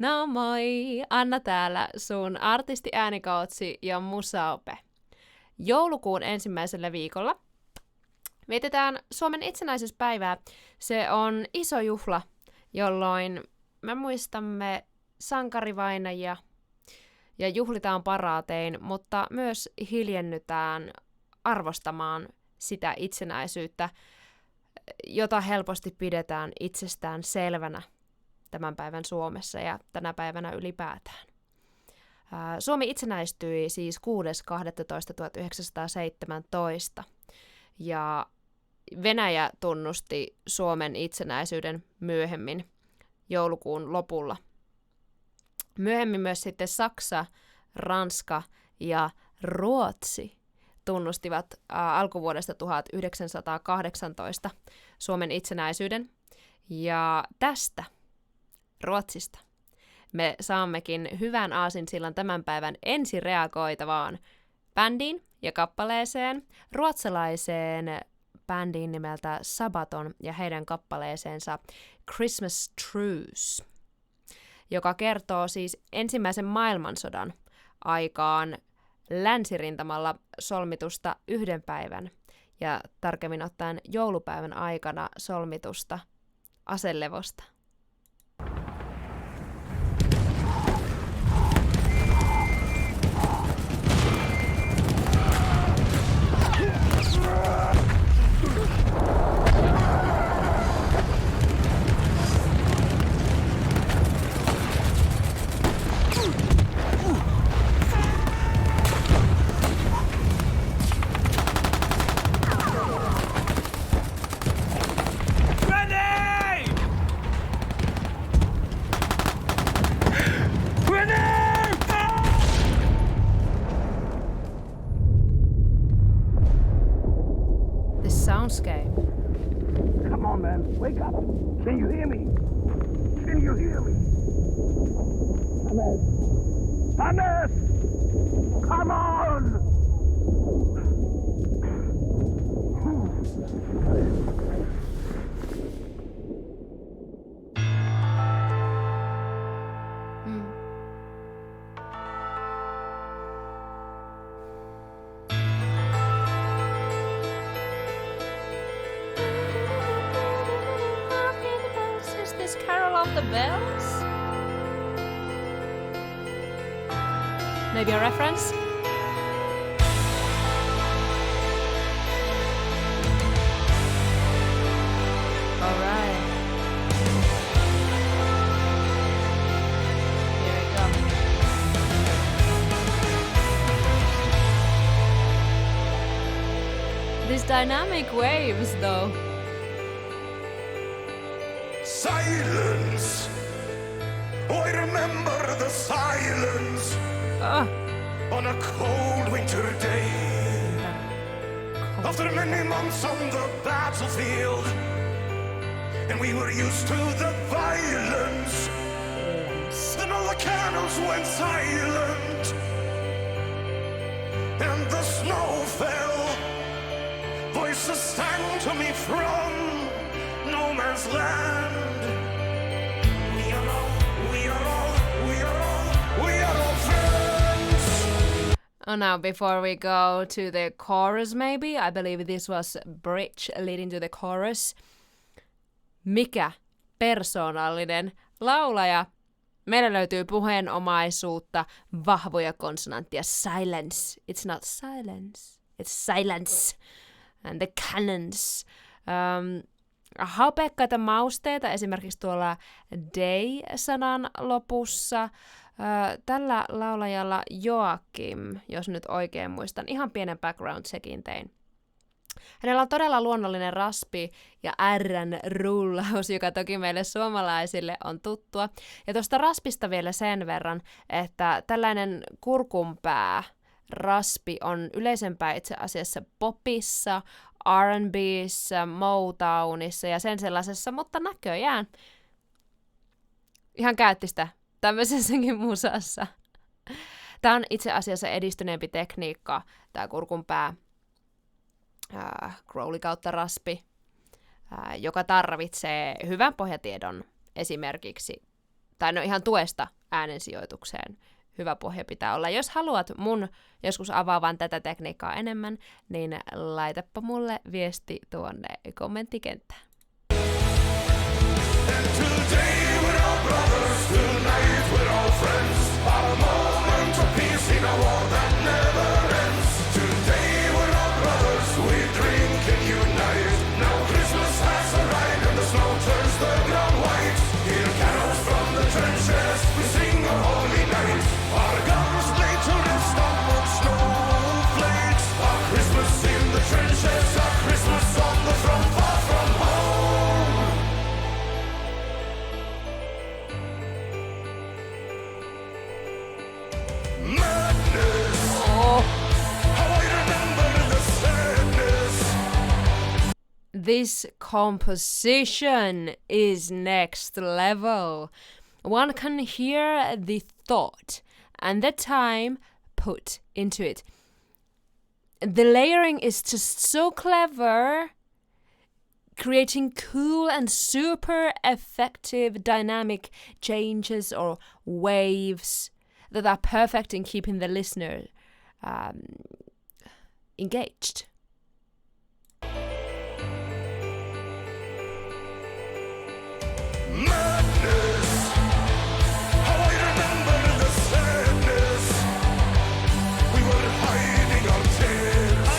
No moi, Anna täällä, sun artisti, äänikautsi ja musaope. Joulukuun ensimmäisellä viikolla vietetään Suomen itsenäisyyspäivää. Se on iso juhla, jolloin me muistamme sankarivainajia ja juhlitaan paraatein, mutta myös hiljennytään arvostamaan sitä itsenäisyyttä, jota helposti pidetään itsestään selvänä tämän päivän Suomessa ja tänä päivänä ylipäätään. Suomi itsenäistyi siis 6.12.1917 ja Venäjä tunnusti Suomen itsenäisyyden myöhemmin joulukuun lopulla. Myöhemmin myös sitten Saksa, Ranska ja Ruotsi tunnustivat alkuvuodesta 1918 Suomen itsenäisyyden ja tästä Ruotsista me saammekin hyvän aasinsillan tämän päivän ensireagoitavaan bändiin ja kappaleeseen, ruotsalaiseen bändiin nimeltä Sabaton ja heidän kappaleeseensa Christmas Truce, joka kertoo siis ensimmäisen maailmansodan aikaan länsirintamalla solmitusta yhden päivän ja tarkemmin ottaen joulupäivän aikana solmitusta aselevosta. Soundscape. Come on, man. Wake up. Can you hear me? Can you hear me? Hannes! Hannes! Come on! Carol of the Bells? Maybe a reference? Alright. Here we go. These dynamic waves though. Silence! Oh, I remember the silence on a cold winter day. After many months on the battlefield, and we were used to the violence. Then all the candles went silent, and the snow fell. Voices sang to me from no man's land. Oh, now before we go to the chorus maybe, I believe this was bridge leading to the chorus. Mikä persoonallinen laulaja? Meillä löytyy puheenomaisuutta, vahvoja konsonantteja. Silence. It's not silence. It's silence. And the cannons. Haupekkaita mausteita esimerkiksi tuolla day-sanan lopussa. Tällä laulajalla Joakim, jos nyt oikein muistan, ihan pienen background-checkin tein. Hänellä on todella luonnollinen raspi ja R:n rullaus, joka toki meille suomalaisille on tuttua. Ja tuosta raspista vielä sen verran, että tällainen kurkunpää raspi on yleisempää itse asiassa popissa, R&B:ssä, Motownissa ja sen sellaisessa, mutta näköjään ihan käyttistä tämmöisessäkin musassa. Tämä on itse asiassa edistyneempi tekniikka, tämä kurkunpää, growli kautta raspi, joka tarvitsee hyvän pohjatiedon esimerkiksi tai no ihan tuesta äänensijoitukseen hyvä pohja pitää olla. Jos haluat mun joskus avaavan tätä tekniikkaa enemmän, niin laitappa mulle viesti tuonne kommenttikenttään. Today we're all brothers, tonight we're all friends. A moment of peace in a war that never ends. Today we're all brothers, we drink and unite. Now Christmas has arrived and the snow turns the ground white. Hear carols from the trenches, we sing a holy night. Our guns play to rest on wood snowflakes. A Christmas in the trenches, a Christmas on the front, far from home. Madness. Oh. How I remember the sadness. This composition is next level. One can hear the thought and the time put into it. The layering is just so clever, creating cool and super effective dynamic changes or waves that are perfect in keeping the listener engaged. Madness. How I remember the sadness. We were hiding our tears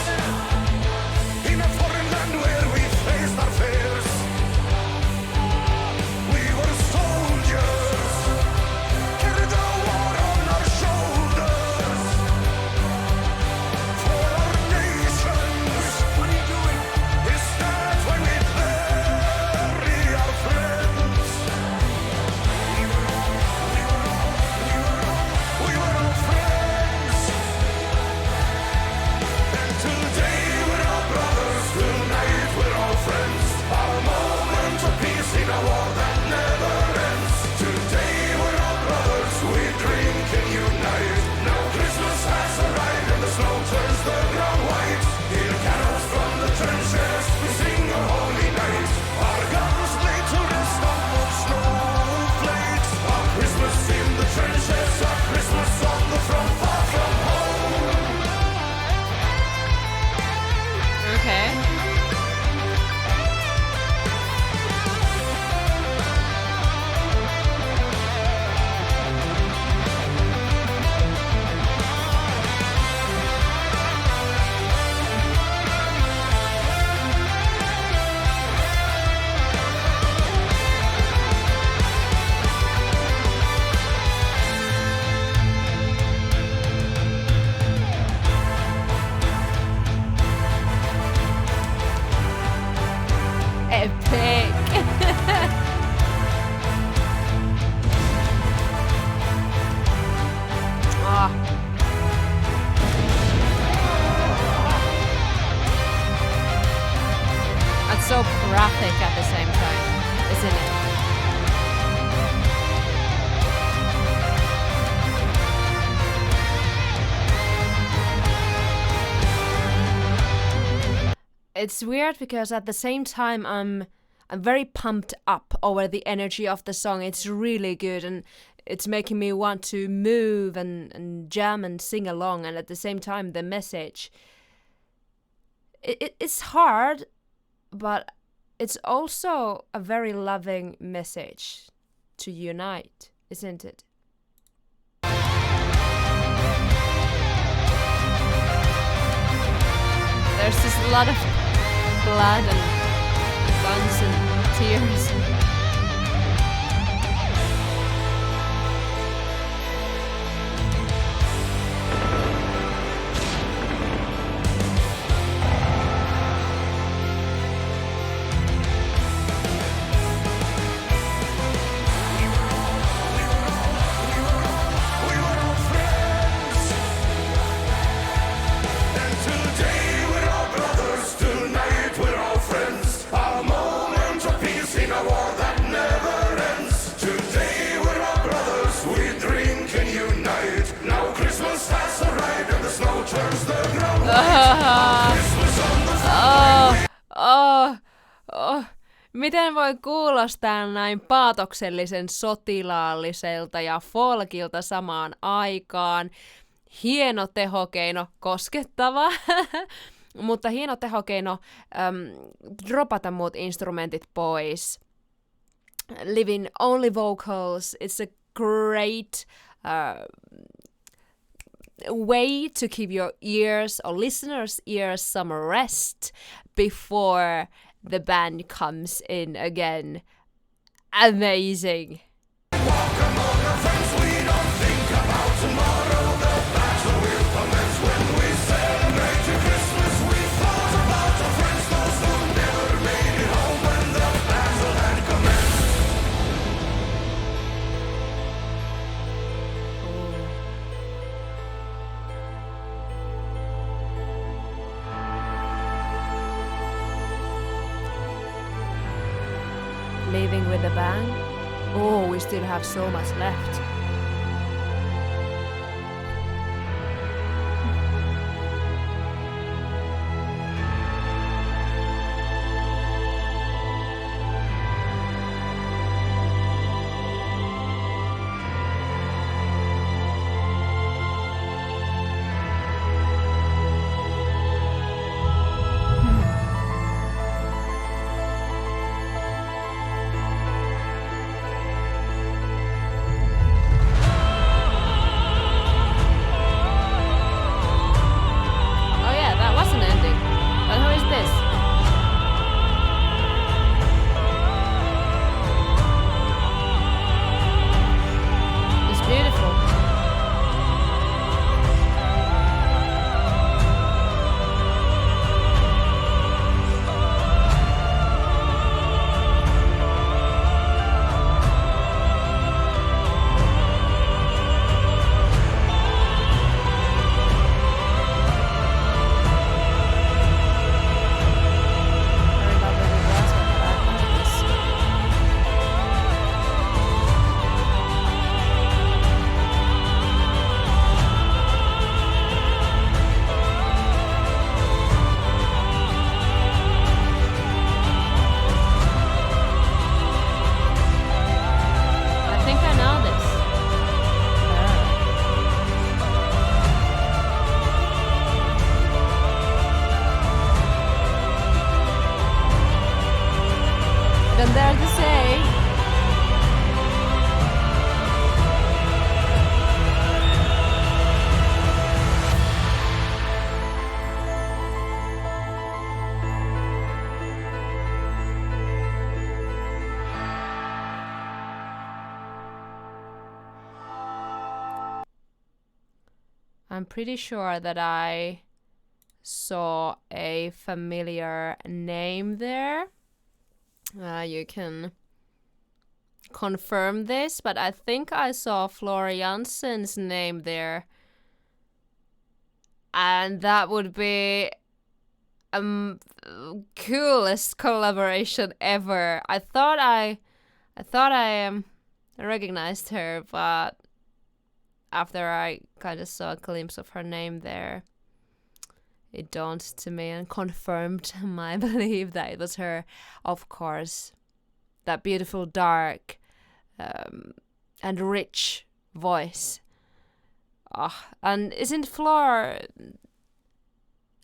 in a foreign land where we faced our fears. We were soldiers, carried the war on our shoulders for our nations. What are you doing? Is that when we bury our friends? We were all friends. And today we're all brothers, tonight we're all friends. A moment of peace in a war that never ends. Today we're all brothers, we drink and unite. Now Christmas has arrived and the snow turns the ground white. Hear carols from the trenches, we sing a holy night. Our guns lay to rest on wood snowflakes. A Christmas in the trenches, a Christmas on the front, far from home. Okay. Epic. Ah. That's so graphic at the same time, isn't it? It's weird because at the same time I'm very pumped up over the energy of the song. It's really good and it's making me want to move and jam and sing along, and at the same time the message it's hard, but it's also a very loving message to unite, isn't it? There's just a lot of blood and guns and tears. We were all friends. And today we're all brothers, tonight we're all friends. A moment of peace in a war Miten voi kuulostaa näin paatoksellisen sotilaalliselta ja folkilta samaan aikaan? Hieno tehokeino, koskettava, mutta hieno tehokeino dropata muut instrumentit pois. Living only vocals, it's a great way to give your ears or listeners' ears some rest before the band comes in again. Amazing. Leaving with a bang. Oh, we still have so much left. Dare to say. I'm pretty sure that I saw a familiar name there. You can confirm this, but I think I saw Flora Jansen's name there. And that would be coolest collaboration ever. I thought I recognized her, but after I kind of saw a glimpse of her name there, it dawned to me and confirmed my belief that it was her. Of course, that beautiful, dark, and rich voice. And isn't Flor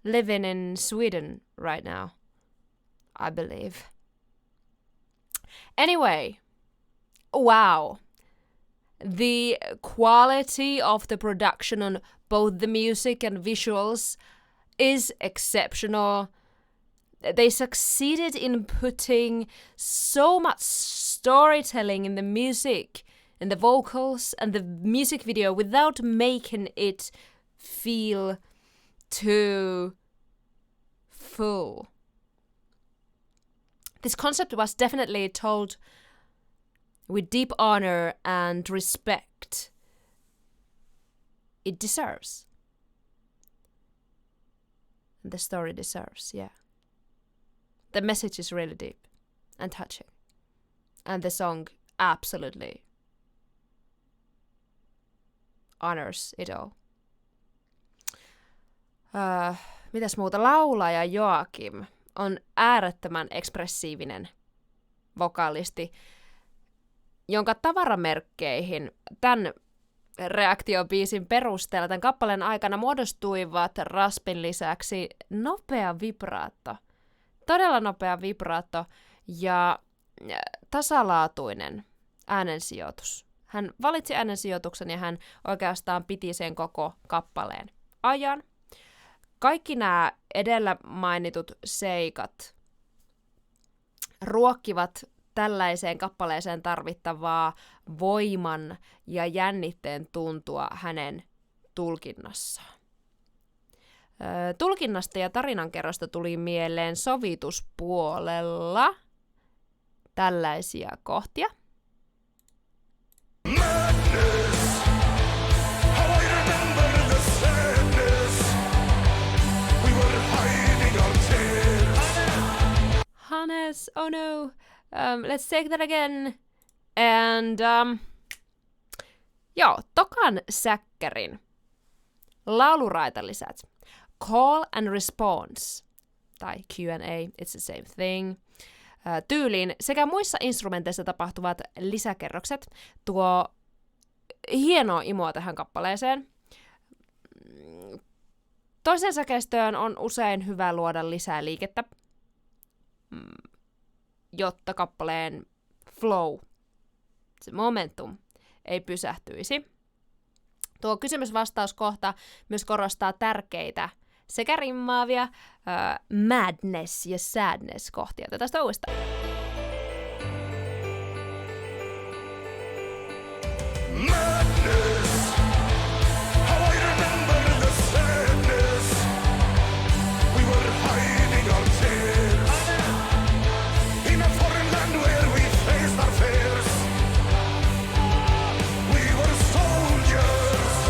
living in Sweden right now? I believe. Anyway, wow. The quality of the production on both the music and visuals is exceptional. They succeeded in putting so much storytelling in the music, in the vocals and the music video without making it feel too full. This concept was definitely told with deep honor and respect it deserves. The story deserves, yeah. The message is really deep and touching. And the song absolutely honors it all. Mitäs muuta? Laulaja Joakim on äärettömän ekspressiivinen. vokalisti, jonka tavaramerkkeihin tämän reaktiobiisin perusteella tämän kappaleen aikana muodostuivat raspin lisäksi nopea vibraatto. Todella nopea vibraatto ja tasalaatuinen äänensijoitus. Hän valitsi äänensijoituksen ja hän oikeastaan piti sen koko kappaleen ajan. Kaikki nämä edellä mainitut seikat ruokkivat tällaiseen kappaleeseen tarvittavaa voiman ja jännitteen tuntua hänen tulkinnassaan. Tulkinnasta ja tarinankerrosta tuli mieleen sovituspuolella tällaisia kohtia. Madness, how I remember the sadness. We were hiding our tears. Hannes, oh no. Let's take that again. And, tokan säkkärin lauluraitalisät. Call and response, tai Q&A, it's the same thing. Tyyliin sekä muissa instrumenteissa tapahtuvat lisäkerrokset tuo hienoa imua tähän kappaleeseen. Toiseen säkeistöön on usein hyvä luoda lisää liikettä, jotta kappaleen flow, se momentum, ei pysähtyisi. Tuo kysymys-vastauskohta myös korostaa tärkeitä sekä rimmaavia madness ja sadness kohtia. Tästä uudestaan. Madness, how I remember the sadness. We were hiding our tears in a foreign land where we faced our fears. We were soldiers.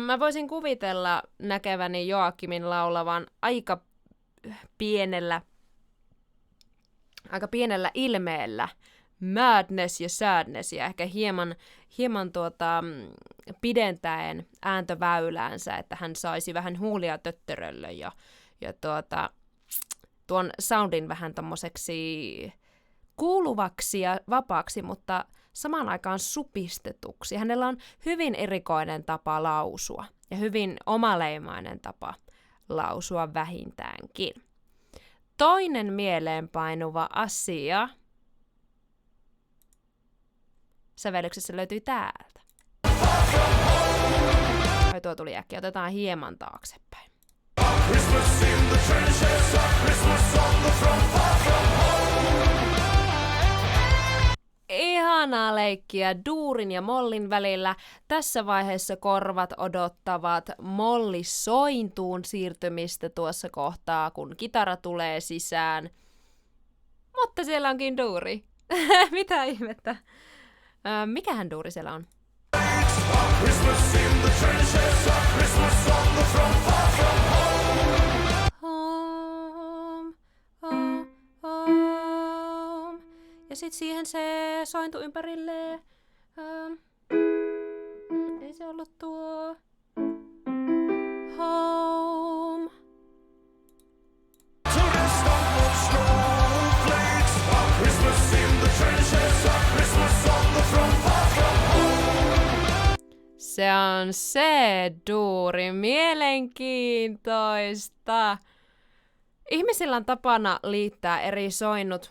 Mä voisin kuvitella näkeväni Joakimin laulavan aika pienellä ilmeellä madness ja sadness ja ehkä hieman pidentäen ääntöväyläänsä, että hän saisi vähän huulia töttörölle ja tuon soundin vähän tommoseksi kuuluvaksi ja vapaaksi, mutta samaan aikaan supistetuksi. Hänellä on hyvin erikoinen tapa lausua ja hyvin omaleimainen tapa lausua vähintäänkin. Toinen mieleenpainuva asia sävellyksessä löytyy täältä. Tuo tuli äkkiä. Otetaan hieman taaksepäin. Christmas in the trenches, Christmas on the front, far from home. Ihanaa leikkiä duurin ja mollin välillä. Tässä vaiheessa korvat odottavat mollisointuun siirtymistä tuossa kohtaa, kun kitara tulee sisään. Mutta siellä onkin duuri. Mitä ihmettä? Mikähän duuri siellä on? Christmas in the trenches, Christmas on the front, far from Home, home, home. Ja sit siihen se sointu ympärille. Ei se ollut tuo. Home. to the stump of snowflakes. Christmas in the trenches, Christmas on the front, far from home. Se on se duuri. Mielenkiintoista. Ihmisillä on tapana liittää eri soinnut,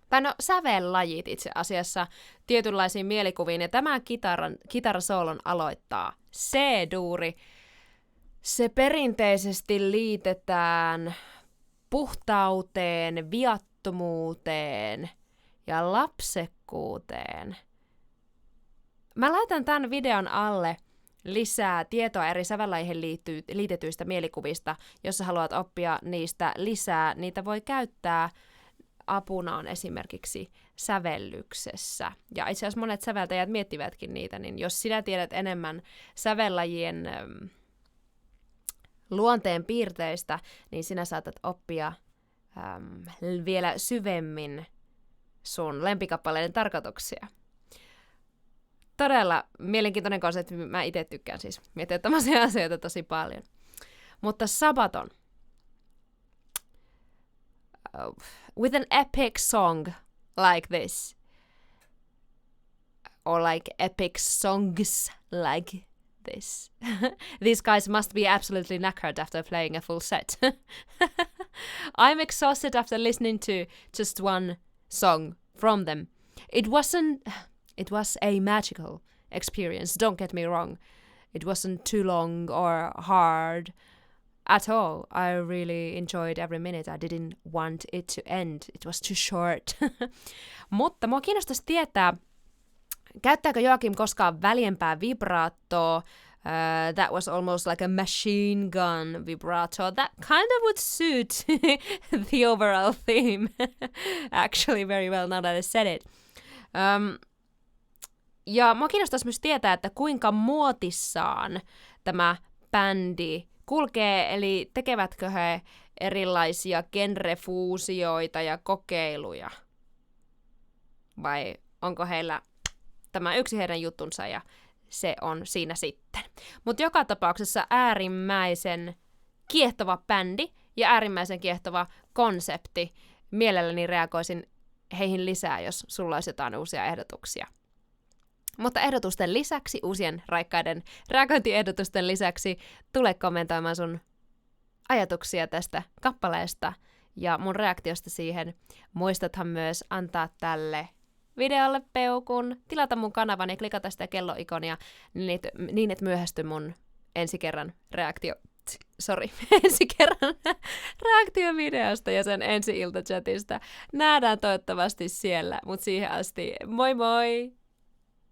tai sävellajit itse asiassa, tietynlaisiin mielikuviin, ja tämä kitarasoolon aloittaa C-duuri. Se perinteisesti liitetään puhtauteen, viattomuuteen ja lapsekkuuteen. Mä laitan tämän videon alle lisää tietoa eri sävellajeihin liitetyistä mielikuvista, jos sä haluat oppia niistä lisää. Niitä voi käyttää apunaan esimerkiksi sävellyksessä. Ja itse asiassa monet säveltäjät miettivätkin niitä, niin jos sinä tiedät enemmän sävellajien luonteen piirteistä, niin sinä saatat oppia vielä syvemmin sun lempikappaleiden tarkoituksia. Todella mielenkiintoinen konsepti, mä itse tykkään siis miettiä tämmöisiä asioita tosi paljon. Mutta Sabaton. with an epic song like this, or like epic songs like this. These guys must be absolutely knackered after playing a full set. I'm exhausted after listening to just one song from them. It was a magical experience, don't get me wrong. It wasn't too long or hard at all. I really enjoyed every minute. I didn't want it to end. It was too short. Mutta mua kiinnostaisi tietää, käyttääkö Joakim koskaan väljempää vibraattoa? That was almost like a machine gun vibrato. That kind of would suit the overall theme actually very well now that I said it. Ja mua kiinnostaisi myös tietää, että kuinka muotissaan tämä bändi kulkee, eli tekevätkö he erilaisia genrefuusioita ja kokeiluja? Vai onko heillä tämä yksi heidän juttunsa ja se on siinä sitten. Mutta joka tapauksessa äärimmäisen kiehtova bändi ja äärimmäisen kiehtova konsepti. Mielelläni reagoisin heihin lisää, jos sulla olisi jotain uusia ehdotuksia. Mutta ehdotusten lisäksi, uusien raikkaiden reagointiehdotusten lisäksi, tule kommentoimaan sun ajatuksia tästä kappaleesta ja mun reaktiosta siihen. Muistathan myös antaa tälle videolle peukun, tilata mun kanavan ja klikata sitä kelloikonia, niin et myöhästy mun ensi kerran reaktiovideosta ja sen ensi-iltachatista. Nähdään toivottavasti siellä, mut siihen asti moi moi!